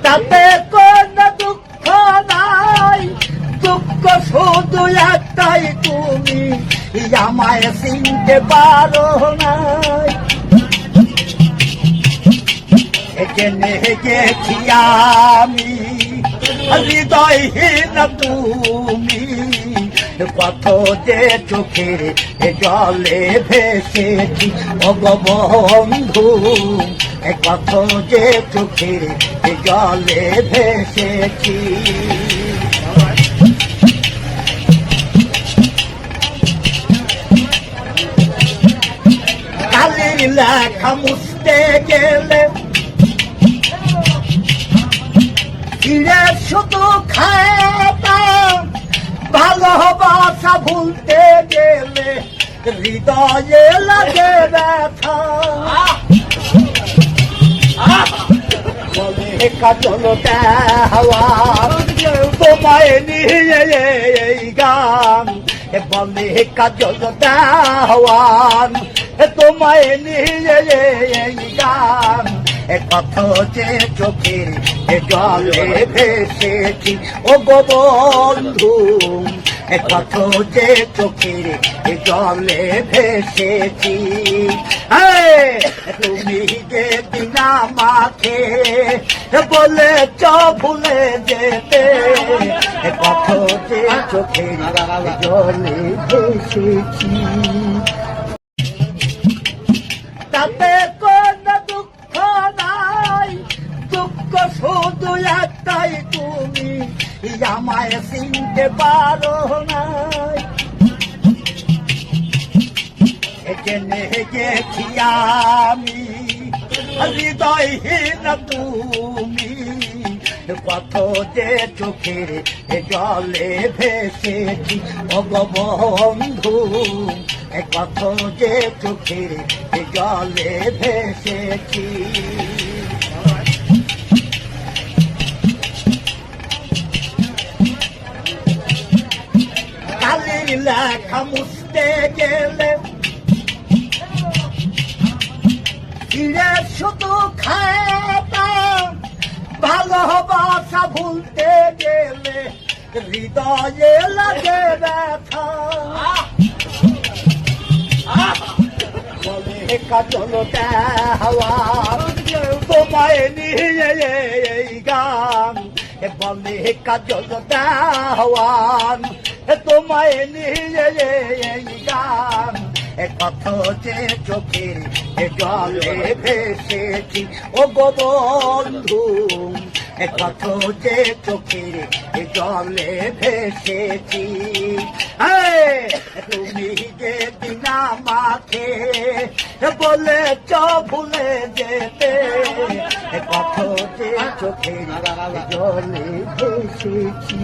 তাতে কোন দুঃখ নাই, দুঃখ শুধু একটাই, তুমি আমায় চিনতে পারো নাই। জেনে গেছি আমি হৃদয়হীন তুমি, কত যে চোখের জলে ভেসেছি ভগবন্ধু, কত যে চোখের জলে ভেসেছি। কালির লেখা মুছতে গেলে ফিরে শুধু খাতা, ভালোবাসা ভুলতে গেলে হৃদয়ে লাগে ব্যথা। বলে কাজল দেওয়া তোমায় নিয়ে এই গান, বলে কাজল দেওয়ান তোমায় নিয়ে এই গান, কত যে চোখের জলে ভেসেছি ও গো বন্ধু, কত যে চোখের জলে ভেসেছি। তুমি যে দিন আমাকে বলেছ ভুলে যেতে, কত যে চোখের জলে ভেসেছি। তাতে কোন দুঃখ নাই, দুঃখ শুধু একটাই, তুমি আমায় চিনতে পারো নাই। জেনে গেছি আমি হৃদয়হীন তুমি, কত যে চোখের জলে ভেসেছি ভগবন্ধু, কত যে চোখের জলে ভেসেছি। কালির লেখা মুছতে গেলে ফিরে শুধু খাতা, ভালোবাসা ভুলতে গেলে হৃদয়ে লাগে ব্যথা। বলে কাজল দেওয়া তোমায় নিয়ে এই গান, বলে কাজল দেওয়ান তোমায় নিয়ে এই গান, কত যে চোখের জলে ভেসেছি ও গো বন্ধু, কত যে চোখের জলে ভেসেছি। তুমি যে দিন আমাকে বলেছ ভুলে যেতে, কত যে চোখের জলে ভেসেছি।